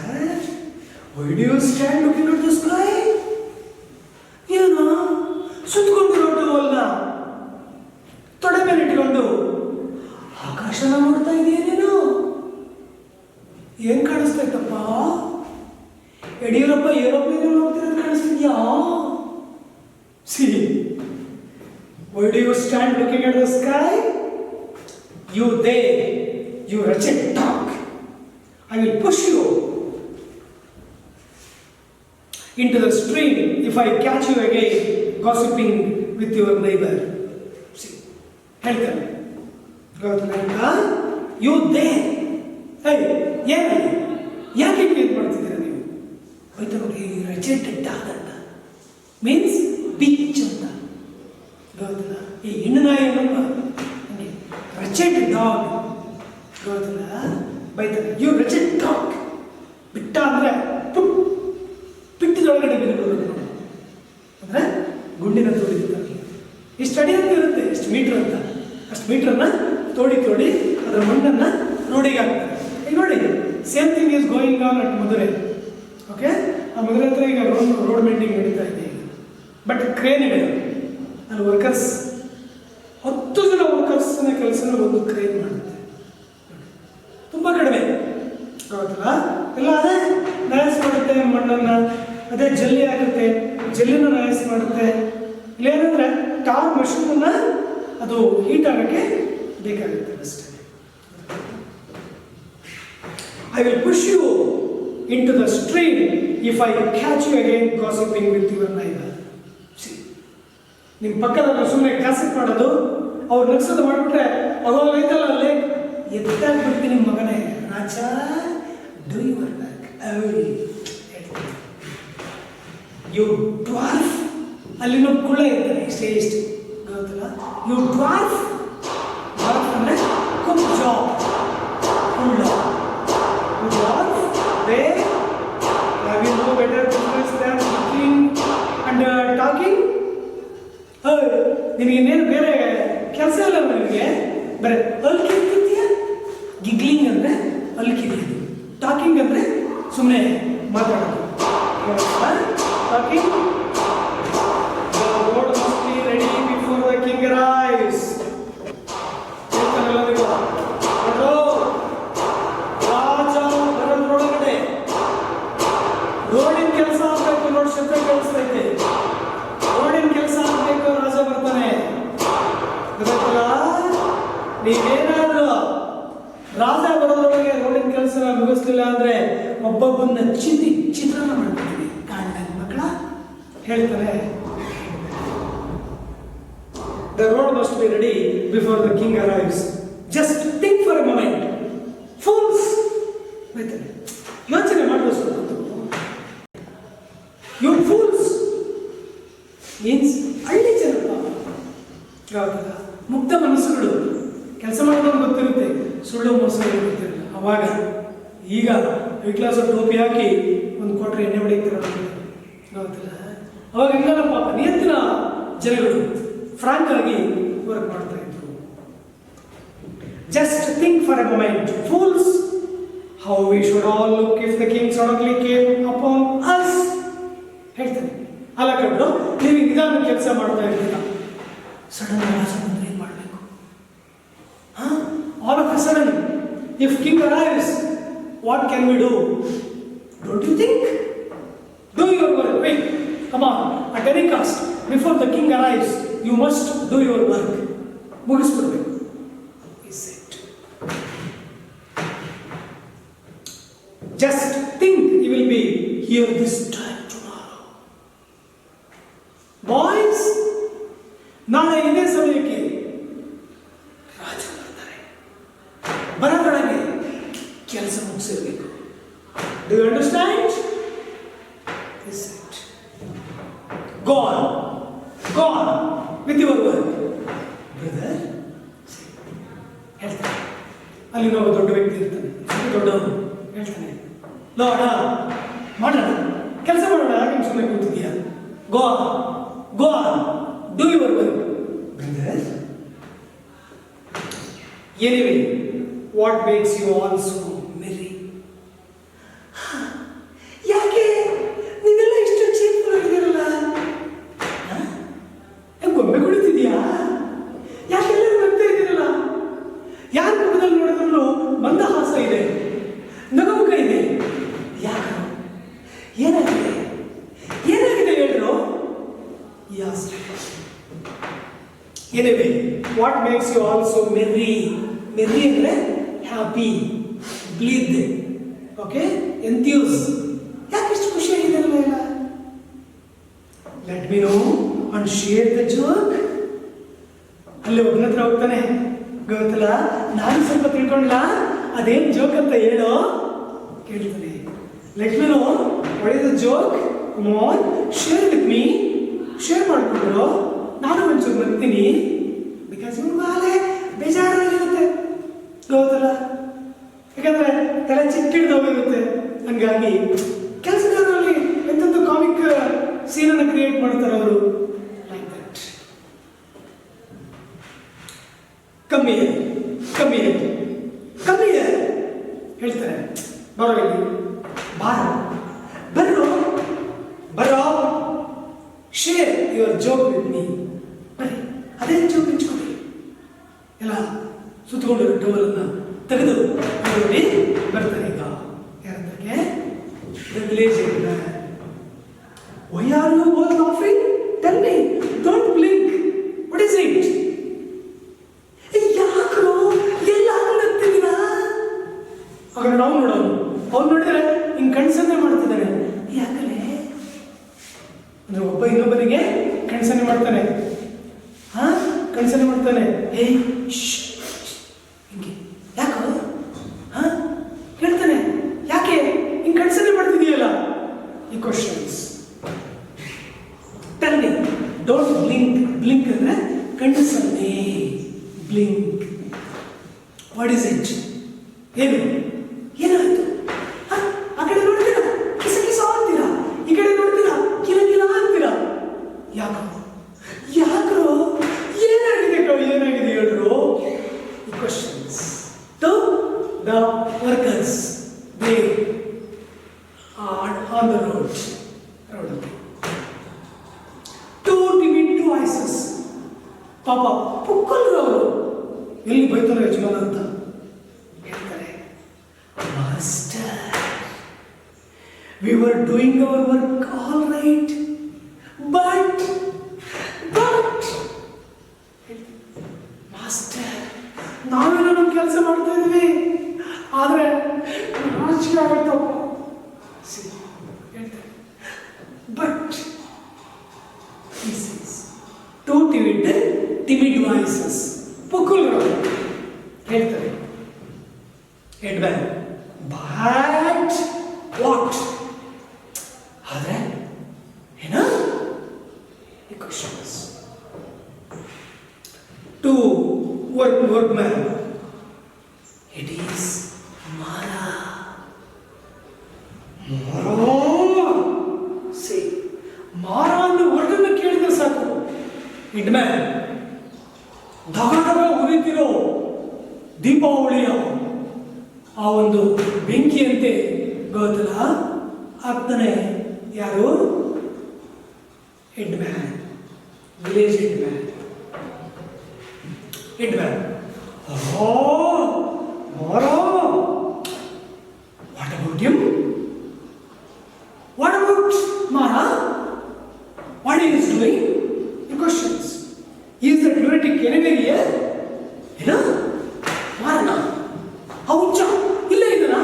why do you stand looking at the sky? ಸುತ್ತಕೊಂಡಿರೋಟವಲ್ಲ, ತೊಡೆ ಮೇಲೆ ಇಟ್ಕೊಂಡು ಆಕಾಶನ ನೋಡ್ತಾ ಇದೆಯಾ ನೀನು? ಏನ್ ಕಾಣಿಸ್ತೈತಪ್ಪ? ಯಡಿಯೂರಪ್ಪ ಏರೋಪ್ಲೇನ್ ನೋಡ್ತಿರೋದು ಕಾಣಿಸ್ತಿದ್ಯಾ? See, why do you stand looking at the sky? You there, you wretched dog. I will push you into the stream if I catch you again gossiping with your neighbor. See, ಹೇಳ್ತಾರೆ, ಗೊತ್ತಿಲ್ಲ. You there. ಯಾಕೆ ಇದು ಮಾಡ್ತಿದ್ದೀರಾ ನೀವು? ಹೋಯ್ತು ನೋಡಿ, wretched dog ಅಂತ means bitch ಅಂತ, ಗೊತ್ತಿಲ್ಲ. ಈ ಹೆಣ್ಣು ನಾಯಿ ರೆಚೆಡ್ ಡಾಗ್, ಗೊತ್ತಿಲ್ಲ, ಬೈತಾರೆ. You wretched dog. ಬಿಟ್ಟ ಅಂದರೆ ಪಿಟ್ಟದೊಳಗಡೆ ಬಿದ್ದುಬಿಡೋದು ಅಂದರೆ ಗುಂಡಿನ ತೋಡಿರ್ತಾರೆ. ಇಷ್ಟು ಅಡಿ ಅಂತ ಇರುತ್ತೆ, ಇಷ್ಟು ಮೀಟ್ರ್ ಅಂತ, ಅಷ್ಟು ಮೀಟ್ರನ್ನು ತೋಡಿ ಅದರ ಮಣ್ಣನ್ನು ರೋಡಿಗೆ ಹಾಕ್ತಾರೆ. ಈಗ ನೋಡಿ, same thing is going on at Madurai. Okay, ಆ ಮಧುರೈ ಹತ್ರ ಈಗ ರೋಡ್ ಮೆಂಟಿಂಗ್ ನಡೀತಾ ಇದೆ. ಬಟ್ ಕ್ರೇನ್ ಇದೆ ಅಲ್ಲಿ, ವರ್ಕರ್ಸ್ 10 ಜನ ವರ್ಕರ್ಸ್ನ ಕೆಲಸನ ಒಂದು ಕ್ರೇನ್ ಮಾಡುತ್ತೆ. ತುಂಬ ಕಡಿಮೆ, ಗೊತ್ತಲ್ಲ. ಎಲ್ಲ ಅದೇ ನಯಸ್ ಮಾಡುತ್ತೆ ಮಣ್ಣನ್ನು, ಅದೇ ಜಲ್ಲಿ ಆಗುತ್ತೆ, ಜಲ್ಲಿನ ನಯಸ್ ಮಾಡುತ್ತೆ. ಇಲ್ಲೇನಂದರೆ ಟಾರ್ ಮಷೀನನ್ನು ಅದು ಹೀಟ್ ಆಗೋಕ್ಕೆ ಬೇಕಾಗುತ್ತೆ ಅಷ್ಟೇ. I will push you into the stream if I catch you again gossiping with your neighbour. ನಿಮ್ಮ ಪಕ್ಕದಲ್ಲಿ ಸುಮ್ಮನೆ ಕ್ಲಾಸಿಕ್ ಮಾಡೋದು, ಅವ್ರು ನಗ್ಸೋದು ಮಾಡಿಬಿಟ್ರೆ ಅವಾಗ ಐತಲ್ಲ ಅಲ್ಲೇ ಎತ್ತಾಗ್ಬಿಡ್ತೀನಿ ನಿಮ್ಮ ಮಗನೇ. ರಾಜ, do your work. You dwarf. ಅಲ್ಲಿನ ಕುಳ್ಳ ಇರ್ತಾನೆ, ಇಷ್ಟೇ ಗೊತ್ತಲ್ಲ. ಯು ಡ್ವಾರ್ಫ್ ಅಂದರೆ ಕುಕ್ ಜಾಬ್, ಕುಳ್ಳ. You dwarf they have you no better business than cooking and talking. ನಿನಗೆ ಇನ್ನೇನು ಬೇರೆ ಕೆಲಸ ಇಲ್ಲ ನನಗೆ, ಬರೀ ಅಲ್ಕಿರ್ತೀಯ. ಗಿಗ್ಲಿಂಗ್ ಅಂದರೆ ಅಲ್ಕಿರಿಯೋದು, ಟಾಕಿಂಗ್ ಅಂದರೆ ಸುಮ್ಮನೆ ಮಾತಾಡೋದು. Talking. Road must be ready before the king arrives. ರಾಜ ಬರೋದ್ರೊಳಗಡೆ ರೋಡಿನ ಕೆಲಸ ಆಗಬೇಕು. ನೋಡಿ, ಶಬ್ದ ಕೇಳಿಸ್ತೈತೆ. ರೋಡಿನ ಕೆಲಸ ಆಗಬೇಕು, ರಾಜ ಬರ್ತಾನೆ. ಗೊತ್ತಲ್ಲ, ನೀವೇನಾದರೂ ರಾಜ ಬರೋದ್ರೊಳಗೆ ರೋಡಿನ ಕೆಲಸ ಮುಗಿಸ್ಲಿಲ್ಲ ಅಂದರೆ ಒಬ್ಬೊಬ್ಬನ್ನ ಚಿತ್ರಣ ಮಾಡ್ಬಿಡ್ತೀವಿ. ಕಾಣ್ಣ ಮಕ್ಕಳ ಹೇಳ್ತಾರೆ, the road must be ready before the king arrives. Just think for a moment. ಬೈತಾನೆ. ಯೋಚನೆ ಮಾಡಲು ಸ್ವಲ್ಪ ಯು ಫೂಲ್ಸ್ ಮೀನ್ಸ್ ಹಳ್ಳಿ ಜನರು ಯಾವಾಗ ಮುಗ್ಧ ಮನಸ್ಸುಗಳು ಕೆಲಸ ಮಾಡೋದು ಗೊತ್ತಿರುತ್ತೆ, ಸುಳ್ಳು ಮೋಸ ಗೊತ್ತಿರಲ್ಲ. ಅವಾಗ ಈಗ ಹೈ ಕ್ಲಾಸ್ ಟೋಪಿ ಹಾಕಿ ಒಂದು ಕ್ವಾರ್ಟರ್ ಎಣ್ಣೆ ಹೊಡಿತೀರ ಗೊತ್ತಿಲ್ಲ. ಅವಾಗ ಹೆಂಗಲ್ಲ ಪಾಪ ನಿಯತ್ತಿನ ಜನಗಳು ಫ್ರಾಂಕ್ ಆಗಿ ವರ್ಕ್ ಮಾಡ್ತಾ ಇದ್ರು. Just think for a moment fools how we should all look if the king suddenly came upon us. ಹೇಳ್ತಾರೆ ಅಲ್ಲ ಕಟ್ಟು, ನೀವು ನಿಧಾನ ಕೆಲಸ ಮಾಡ್ತಾ ಇರ್ತೀರ, ಸಡನ್ ರಾಜ ಬಂದ್ರೆ ಏನು ಮಾಡಬೇಕು? All of a sudden if king arrives what can we do? Don't you think? Do your work quick, come on, at any cost before the king arrives you must do your work. ಮುಗಿಸ್ಬಿಡ್ಬೇಕು. Is it? Just think you will be here this time tomorrow. Boys, ನಾಳೆ ಇದೇ ಸಮಯಕ್ಕೆ ರಾಜ ಬರ್ತಾರೆ. ಬರದೊಳಗೆ ಕೆಲಸ ಮುಗಿಸಿರ್ಬೇಕು. Do you understand? Is it? Go on, go on with your work brother. ಹೇಳ್ತಾನೆ. ಅಲ್ಲಿ ನಾವು ದೊಡ್ಡ ವ್ಯಕ್ತಿ ಇರ್ತಾನೆ, ದೊಡ್ಡವನು ಹೇಳ್ತಾನೆ, ಲೋ ಅಣ್ಣ ಮಾಡೋಣ, ಕೆಲಸ ಮಾಡೋಣ, ಹಾಗೆ ಸುಮ್ಮನೆ ಕೂತಿದ್ಯಾ? Go on, go on, do your work brother. Anyway, what makes you all so merry? ಯಾಕೆ ನೀವೆಲ್ಲ ಇಷ್ಟು ಚೀಪ್ ಆಗಿದ್ದೀರಲ್ಲ? ಗೊಂಬೆ ಕುಳಿತಿದ್ಯಾ? ಯಾಕೆಲ್ಲರೂ ನಗ್ತಾ ಇದ್ದೀರಲ್ಲ? ಯಾರ ಮುಖದಲ್ಲಿ ನೋಡಿದ್ರು ಮಂದಹಾಸ ಇದೆ, ನಗುಮುಖ ಇದೆ. ಯಾಕ? ಏನಾಗಿದೆ? ಏನಾಗಿದೆ ಹೇಳ್ರು? ಯಾಸ್. Anyway, what makes you all so merry? Merry ಅಂದರೆ ಹ್ಯಾಪಿ, ಬ್ಲೀದ್, ಓಕೆ, ಎಂಥ್ಯೂಸ್. ಯಾಕೆ ಇಷ್ಟು ಖುಷಿಯಾಗಿದ್ದಾರಲ್ಲ ಎಲ್ಲ? Let me know and share the joke. ಅಲ್ಲಿ ಒಬ್ಬನ ಹತ್ರ ಹೋಗ್ತಾನೆ, ಗೊತ್ತಲ್ಲ, ನಾನು ಸ್ವಲ್ಪ ತಿಳ್ಕೊಂಡ್ಲ, ಅದೇನು ಜೋಕ್ ಅಂತ ಹೇಳೋ ಕೇಳ್ತಾನೆ. Let me know what is the joke, come on share with me. Share ಮಾಡ್ಕೊಂಡ್ರು, ನಾನು ಒಂಚೂರು ಬರ್ತೀನಿ. ಬಿಕಾಸ್ ಇವ್ನು ಮಾಲೆ ಬೇಜಾರಾಗಿರುತ್ತೆ, ಗೊತ್ತಲ್ಲ, ಯಾಕಂದ್ರೆ ತಲೆ ಚಿಟ್ಟಿಡ್ದು ಹೋಗಿರುತ್ತೆ. ಹಂಗಾಗಿ ಕೆಲಸಗಾರರಲ್ಲಿ ಎಂಥದ್ದು ಕಾಮಿಕ್ ಸೀನನ್ನು ಕ್ರಿಯೇಟ್ ಮಾಡ್ತಾರೆ ಅವರು. Like that. ಕಮ್ಮಿ ಕಮ್ಮಿ ಕಮ್ಮಿ ಹೇಳ್ತಾರೆ, ಬರೋ ಇಲ್ಲಿ, ಬಾರ, ಬರ್ರೋ ಬರೋ, share your joke with me. ಬರ್ರಿ, ಅದೇ ಜೋಕ್ ಹಂಚ್ಕೊಡಿ. ಎಲ್ಲ ಸುತ್ತಕೊಂಡಿರೋ ಟವಲನ್ನು ತೆಗೆದು ನೋಡಿ ಬರ್ತಾರೆ. ಈಗ ಯಾರಂತಕ್ಕೆ village area. Why are you both laughing? Tell me. Don't blink. What is it? ಯಾಕೋ ಎಲ್ಲ ನಗ್ತಿದ್ದೀರಾ? ಆಗ ನಾವು ನೋಡೋನು, ಅವ್ರು ನೋಡಿದ್ರೆ ಹಿಂಗೆ ಕಣ್ಸನ್ನೆ ಮಾಡ್ತಿದ್ದಾರೆ. ಯಾಕಲೆ ಅಂದ್ರೆ ಒಬ್ಬ ಇನ್ನೊಬ್ಬನಿಗೆ ಕಣ್ಸನ್ನೆ ಮಾಡ್ತಾನೆ. ಕಣ್ಸನ್ನೆ ಮಾಡ್ತಾನೆ. ಏಯ್ ಹಿಂಗೆ ಯಾಕೋ ಹೇಳ್ತಾನೆ. ಯಾಕೆ ಹಿಂಗೆ ಕಣ್ಸನ್ನೆ ಮಾಡ್ತಿದೀಯಲ್ಲ? ಈ questions. Tell me. Don't blink. Blink ಅಂದ್ರೆ ಕಣ್ಸನ್ನೆ. ಬ್ಲಿಂಕ್. What is it? ಏನು ಏನಾಯ್ತು? ಆ ಕಡೆ ನೋಡ್ತೀರಾ ಕಿಸ ಕಿಸ ಅಂತೀರಾ, ಈ ಕಡೆ ನೋಡ್ತೀರಾ ಕಿಲ ಕಿಲ ಅಂತೀರಾ. ಯಾಕೋ ಯಾಕ್ರೋ? ಏನಾಗಿದೆ ಕೋ? ಏನಾಗಿದೆ ಹೇಳ್ರು? ಈ questions to the workers. They on the road. Too timid voices. ಪಾಪ ಪುಕ್ಕಲ್ರು ಅವರು ಎಲ್ಲಿ ಬೈತಾರೆ ಯಜಮಾನ ಅಂತ ಹೇಳ್ತಾರೆ. Master, we were doing our work all right, but master, ನಾವೇನೋ ನಮ್ಮ ಕೆಲಸ ಮಾಡ್ತಾ ಇದ್ವಿ, ಆದರೆ ನಾಚಿಕೆ ಆಗುತ್ತಪ್ಪ ಹೇಳ್ತಾರೆ. But too timid voices. ಪುಕ್ಕಲ್ರು ಹೇಳ್ತಾರೆ. Head ban, boy equations. To workman, it is Mara. See, Mara and ವರ್ಗನ ಕೇಳಿದ್ರೆ ಸಾಕು. Hitman, ಧಗಧಗ ಉರಿತಿರೋ ದೀಪಾವಳಿಯ ಆ ಒಂದು ಬೆಂಕಿಯಂತೆ ಗೊತ್ತಲ್ಲ ಆಗ್ತಾನೆ ಯಾರು? ಹೆಡ್ಮ್ಯಾನ್, village ಹೆಡ್ಮ್ಯಾನ್. Hitman. Oh, Mara. What about him? What about Mara? What he is doing? The questions. Is the lunatic anywhere here? You know? Mara. How much? Illa idana?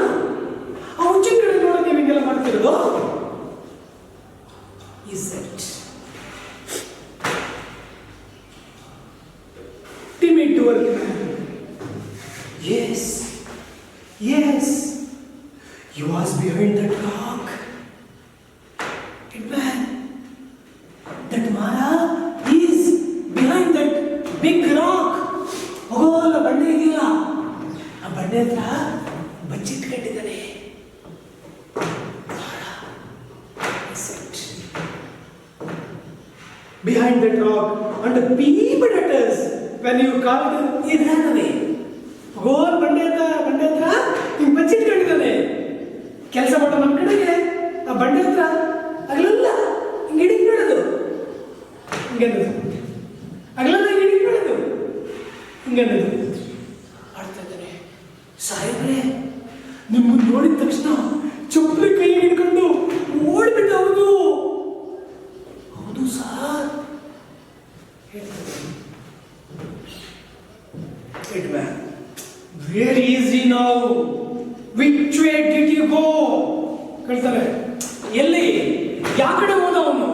How much kade nodake hingela ಮಾಡ್ತಿರೋದು? Is it? Timid workman. Yes, yes. He was behind that rock. Hitman. That Mara is behind that big rock. ಹೋಗೋಲ್ಲ ಬಂಡೆ ಇದೆಯಲ್ಲ ಆ ಬಂಡೆ ಹತ್ರ ಬಚ್ಚಿಟ್ಕೊಂಡಿದ್ದಾನೆ. Behind that rock and the people at us. When you called him, he ran away. ಹೋಗೋಲ್ ಬಂಡೆ ಹತ್ರ ಹಿಂಗೆ ಬಚ್ಚಿಟ್ಕೊಂಡಿದ್ದಾನೆ. ಕೆಲಸ ಮಾಡೋ ನಮ್ಮ ಕಡೆಗೆ ಆ ಬಂಡೆ ಹತ್ರ ಅಗಲೆಲ್ಲ ಹಿಂಗೆ ಹಿಡಿದ್ಬಿಡೋದು, ಹಿಂಗನ್ನೋದು, ಅಗಲೆಲ್ಲ ಹಿಂಗೆ ಹಿಡಿದ್ಬಿಡೋದು, ಹಿಂಗನ್ನೋದು ಆಡ್ತಾ ಇದ್ದಾನೆ. ಸಾಹೇಬ್ರೆ, ನಿಮ್ಮನ್ನು ನೋಡಿದ ತಕ್ಷಣ ಚಪ್ಪಲಿ ಕೈ ಹಿಡ್ಕೊಂಡು ಓಡ್ಬಿಟ್ಟು ಹೌದು ಹೌದು ಸರ್ ಹೇಳ್ತಾರೆ. Hitman, where is he now? Which way did you go? ಹೇಳ್ತಾರೆ, ಎಲ್ಲಿ ಯಾವ ಕಡೆ ಹೋದ ಅವನು?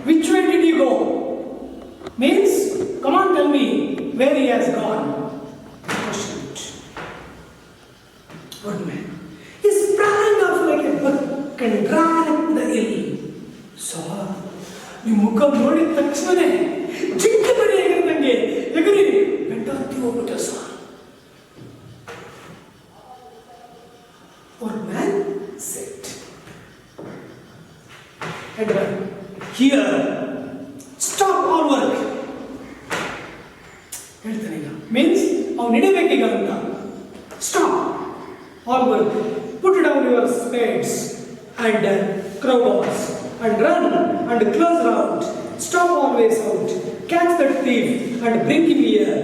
Which way did you go? Means, come on, tell me where he has gone. Question. What man? He sprang off like a buck and ran up the hill. So, ನೀವು ಮುಖ ನೋಡಿದ ತಕ್ಷಣ ಜಿಂಕೆ ಬಡಿ ಆಗಿರ್ದಂಗೆ ಎಗರಿ ಬೆಂಟಾತಿ ಹೋಗ್ಬಿಟ್ಟ sir. Workman said, Hitman, here, stop all work. ಹೇಳ್ತಾನೆ ಈಗ, means ಅವ್ನು ಹಿಡಿಬೇಕೀಗ ಅಂತ. Stop all work, put down your spades and crowbars and run and close round. Stop always out. Catch that thief and bring him here.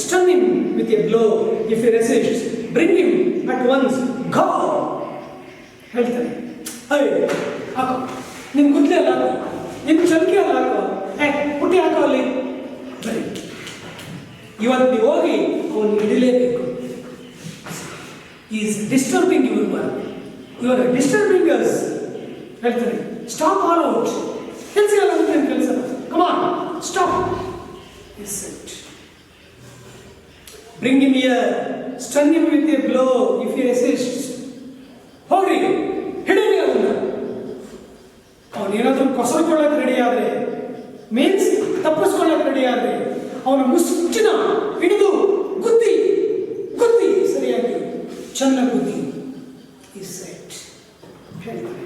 Stun him with a blow. If he resists, bring him at once. Go. ಹೇಳ್ತಾನೆ, ಹಾಕೋ ನಿನ್ನ ಗುದ್ಲೆ ಅಲ್ಲ ಹಾಕೋ, ನಿನ್ನ ಚಲಿಕೆ ಅಲ್ಲ ಹಾಕೋ, ಪುಟ್ಟಿ ಹಾಕೋ ಅಲ್ಲಿ. ಬರೀ ಇವತ್ತು ನೀವು ಹೋಗಿ ಅವನು ಹಿಡಿಲೇಬೇಕು. Is disturbing your work, you are disturbing us. ಹೇಳ್ತಾನೆ, ಸ್ಟಾಪ್ ಆಲ್ ಔಟ್. ಕೆಲಸ ಎಲ್ಲ ಅಂತ ಕೆಲಸ, come on stop. Is it. Bring him here, stun him with a blow if he resists. ಹೋಗ್ರಿ ಹಿಡೀರಿ ಅವನ್ನ. ಅವನೇನಾದ್ರೂ ಕೊಸರ್ಕೊಳ್ಳೋಕೆ ರೆಡಿ ಆದರೆ, ಮೀನ್ಸ್ ತಪ್ಪಿಸ್ಕೊಳ್ಳೋಕೆ ರೆಡಿ ಆದರೆ, ಅವನ ಮುಷ್ಟಿನ ಹಿಡಿದು ಗುದ್ದಿ ಗುದ್ದಿ ಸರಿಯಾಗಿ ಚೆನ್ನಾಗಿ ಗುದ್ದಿ. Is set. ಹೇಳ್ತಾರೆ,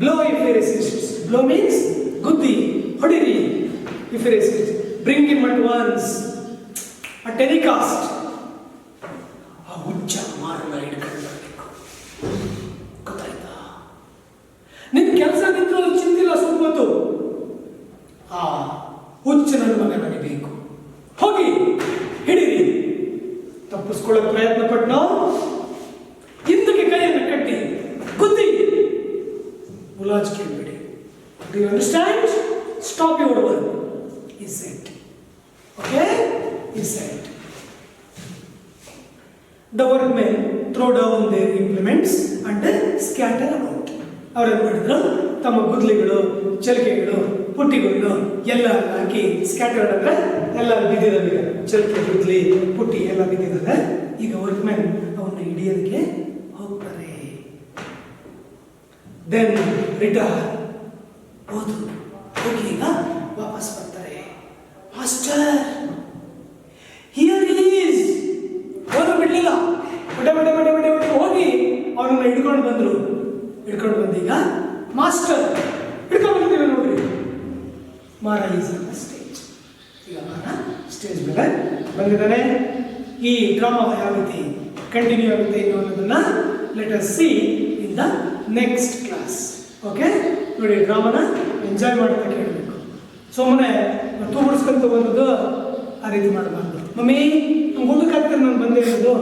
blow if he resists. Blow means ಗುದ್ದಿ, ಹೊಡಿರಿ. If he resists, bring him at once, at any cost. ಆ ಹುಚ್ಚ ಮಾರನ್ನ ಹಿಡ್ಕೊಂಡು ಬರಬೇಕು. ಗೊತ್ತಾಯ್ತಾ? ನಿನ್ನ ಕೆಲಸ ನಿಂತರೂ ಚಿಂತಿಲ್ಲ ಸುಮ್ಮತ್ತು. ಆ ಹುಚ್ಚ ನನ್ನ ಮಗನಿಗೆ ಬೇಕು. ಹೋಗಿ ಹಿಡೀರಿ. ತಪ್ಪಿಸ್ಕೊಳ್ಳೋಕೆ ಪ್ರಯತ್ನ ಪಟ್ನೋ ಹಿಂದಕ್ಕೆ ಕೈಯನ್ನು ಕಟ್ಟಿ ಗುದ್ದಿ ಮುಲಾಜ್ ಕೇಳ್ಬೇಡಿ. Do you understand? Stop your work. Is set. Okay, is set. The workmen throw down their implements and scatter about. ಅವರೇನು ಮಾಡಿದ್ರು, ತಮ್ಮ ಗುದ್ಲಿಗಳು, ಚಲಿಕೆಗಳು, ಪುಟ್ಟಿಗಳು ಎಲ್ಲ ಹಾಕಿ ಸ್ಕ್ಯಾಟರ್ಡ್ ಅಂದರೆ ಎಲ್ಲ ಬಿದ್ದಿದ್ದಾವೆ. ಈಗ ಚಲಿಕೆ, ಗುದ್ಲಿ, ಪುಟ್ಟಿ ಎಲ್ಲ ಬಿದ್ದಿದ್ದಾವೆ. ಈಗ ವರ್ಕ್ಮೆನ್ ಅವನ್ನ ಹಿಡಿಯೋದಕ್ಕೆ ಹೋಗ್ತಾರೆ. ದೆನ್ ರಿಟರ್ನ್, ಹೋದ್ರು ಹೋಗಿ ಈಗ ವಾಪಸ್ ಬರ್ತಾರೆ. ಮಾಸ್ಟರ್ ಹಿಯರ್ ಈಸ್ ಓದು ಬಿಡ್ಲಿಲ್ಲ, ಬಟ್ಟೆ ಬಟ್ಟೆ ಬಟ್ಟೆ ಬಟ್ಟೆ ಬಟ್ಟೆ ಹೋಗಿ ಅವನನ್ನ ಹಿಡ್ಕೊಂಡು ಬಂದ್ರು. ಹಿಡ್ಕೊಂಡು ಬಂದೀಗ ಮಾಸ್ಟರ್ ಹಿಡ್ಕೊಂಡು ಬಂದಿದ್ದೀವಿ ನೋಡ್ರಿ. ಮಾರ ಈಸ್ ಆನ್ ದ ಸ್ಟೇಜ್. ಈಗ ಮಾರ ಸ್ಟೇಜ್ ಮೇಲೆ ಬಂದಿದ್ದಾನೆ. ಈ ಡ್ರಾಮಾ ಯಾವ ರೀತಿ ಕಂಟಿನ್ಯೂ ಆಗುತ್ತೆ ಅನ್ನೋದನ್ನ let us see in the next class. Okay, ನೋಡಿ ಡ್ರಾಮಾನ ಎಂಜಾಯ್ ಮಾಡ್ತಾ ಕೇಳಬೇಕು. ಸುಮ್ಮನೆ ತೂ ಬಿಡಿಸ್ಕೊಂತ ಬಂದದ್ದು ಆ ರೀತಿ ಮಾಡಬಾರ್ದು. ಮಮ್ಮಿ ನಮ್ಗೆ ಊಟಕ್ಕೆ ಹಾಕ್ತಾರೆ ನಾನು ಬಂದಿರೋದು.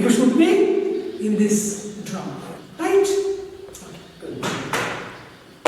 You should be in this drama, right?